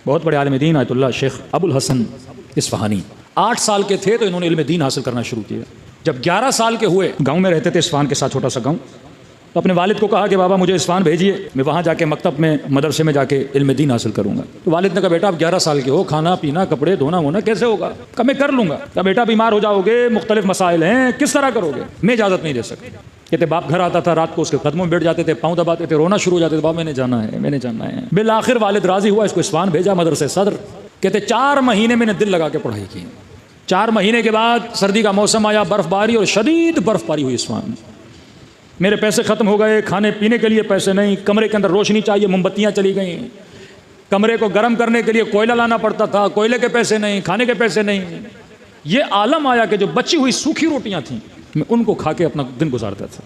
بہت بڑے عالم دین آیت اللہ شیخ ابو الحسن اصفہانی 8 سال کے تھے تو انہوں نے علم دین حاصل کرنا شروع کیا. جب 11 سال کے ہوئے گاؤں میں رہتے تھے اصفہان کے ساتھ چھوٹا سا گاؤں, تو اپنے والد کو کہا کہ بابا مجھے اصفہان بھیجیے, میں وہاں جا کے مکتب میں مدرسے میں جا کے علم دین حاصل کروں گا. تو والد نے کہا بیٹا آپ 11 سال کے ہو, کھانا پینا کپڑے دھونا ہونا کیسے ہوگا؟ کہا میں کر لوں گا. کہا بیٹا بیمار ہو جاؤ گے, مختلف مسائل ہیں, کس طرح کرو گے؟ میں اجازت نہیں دے سکتا. کہتے باپ گھر آتا تھا, رات کو اس کے قدموں میں بیٹھ جاتے تھے, پاؤں دباتے تھے, رونا شروع ہو جاتے تھے, بابا میں نے جانا ہے, میں نے جانا ہے. بالآخر والد راضی ہوا, اس کو اصفہان بھیجا مدرسے صدر. کہتے 4 مہینے میں نے دل لگا کے پڑھائی کی. 4 مہینے کے بعد سردی کا موسم آیا, برف باری اور شدید برف باری ہوئی اصفہان میں. میرے پیسے ختم ہو گئے, کھانے پینے کے لیے پیسے نہیں, کمرے کے اندر روشنی چاہیے, موم بتیاں چلی گئیں, کمرے کو گرم کرنے کے لیے کوئلہ لانا پڑتا تھا, کوئلے کے پیسے نہیں, کھانے کے پیسے نہیں. یہ عالم آیا کہ جو بچی ہوئی سوکھی روٹیاں تھیں میں ان کو کھا کے اپنا دن گزارتا تھا.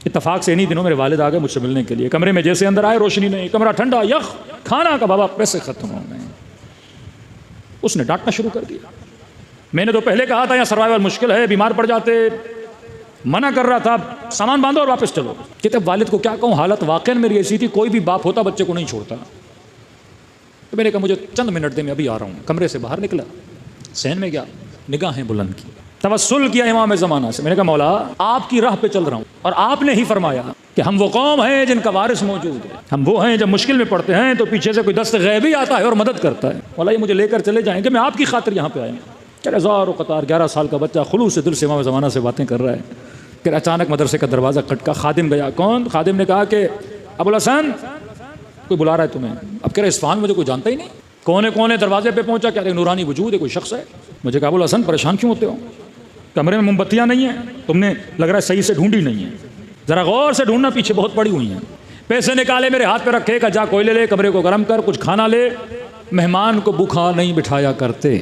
اتفاق سے انہی دنوں میرے والد آ گئے مجھ سے ملنے کے لیے. کمرے میں جیسے اندر آئے روشنی نہیں, کمرہ ٹھنڈا, یخ, کھانا کا بابا پیسے ختم ہو گئے. اس نے ڈانٹنا شروع کر دیا. میں نے تو پہلے کہا تھا یہاں سروائیول مشکل ہے, بیمار پڑ جاتے, منع کر رہا تھا, سامان باندھو اور واپس چلو. کہتے والد کو کیا کہوں, حالت واقعا میری ایسی تھی, کوئی بھی باپ ہوتا بچے کو نہیں چھوڑتا. تو میں نے کہا مجھے چند منٹ دے, میں ابھی آ رہا ہوں. کمرے سے باہر نکلا, صحن میں گیا, نگاہیں بلند کی, توسل کیا امام زمانہ سے. میں نے کہا مولا آپ کی راہ پہ چل رہا ہوں, اور آپ نے ہی فرمایا کہ ہم وہ قوم ہیں جن کا وارث موجود ہے. ہم وہ ہیں جب مشکل میں پڑتے ہیں تو پیچھے سے کوئی دست غیبی آتا ہے اور مدد کرتا ہے. مولا یہ مجھے لے کر چلے جائیں کہ میں آپ کی خاطر یہاں پہ آیا ہوں. چل ہزار و قطار 11 سال کا بچہ خلوص سے دل سے امام زمانہ سے باتیں کر رہا ہے. پھر اچانک مدرسے کا دروازہ کھٹکا, خادم گیا. کون؟ خادم نے کہا کہ ابو الحسن کوئی بلا رہا ہے تمہیں. اب کہہ رہے اصفہان مجھے کوئی جانتا ہی نہیں. کونے دروازے پہ پہنچا, کہہ رہے نورانی وجود ہے, کوئی شخص ہے. مجھے کہا ابو الحسن پریشان کیوں ہوتے ہو, کمرے میں موم بتیاں نہیں ہیں, تم نے لگ رہا ہے صحیح سے ڈھونڈی نہیں ہے, ذرا غور سے ڈھونڈنا, پیچھے بہت پڑی ہوئی ہیں. پیسے نکالے میرے ہاتھ پہ رکھے, کہ جا کوئلے لے, کمرے کو گرم کر, کچھ کھانا لے. مہمان کو بھوکا نہیں بٹھایا کرتے,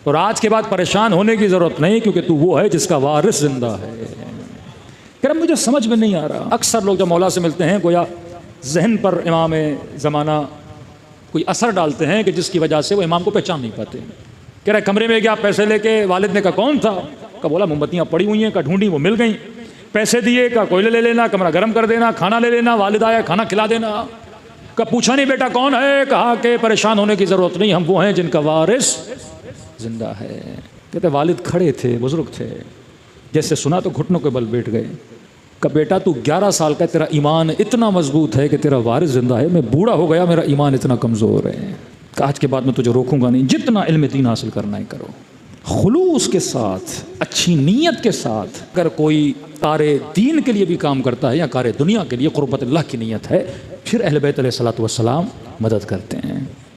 اور آج کے بعد پریشان ہونے کی ضرورت نہیں, کیونکہ تو وہ ہے جس کا وارث زندہ ہے. کہ مجھے سمجھ میں نہیں آ رہا. اکثر لوگ جب مولا سے ملتے ہیں گویا ذہن پر امام زمانہ کوئی اثر ڈالتے ہیں کہ جس کی وجہ سے وہ امام کو پہچان نہیں پاتے. کہہ رہے کمرے میں گیا, پیسے لے کے. والد نے کہا کون تھا؟ کہا بولا موم بتیاں پڑی ہوئی ہیں, کہا ڈھونڈی وہ مل گئیں. پیسے دیے, کہا کوئلے لے لینا, کمرہ گرم کر دینا, کھانا لے لینا. والد آیا, کھانا کھلا دینا. کہا پوچھا نہیں بیٹا کون ہے؟ کہا کہ پریشان ہونے کی ضرورت نہیں, ہم وہ ہیں جن کا وارث زندہ ہے. کہتے والد کھڑے تھے, بزرگ تھے, جیسے سنا تو گھٹنوں کے بل بیٹھ گئے. کہ بیٹا تو 11 سال کا, تیرا ایمان اتنا مضبوط ہے کہ تیرا وارث زندہ ہے. میں بوڑھا ہو گیا, میرا ایمان اتنا کمزور ہے کہ آج کے بعد میں تجھے روکوں گا نہیں. جتنا علم دین حاصل کرنا ہے کرو, خلوص کے ساتھ, اچھی نیت کے ساتھ. اگر کوئی کار دین کے لیے بھی کام کرتا ہے یا کار دنیا کے لیے, قربت اللہ کی نیت ہے, پھر اہل بیت علیہ الصلوۃ والسلام مدد کرتے ہیں.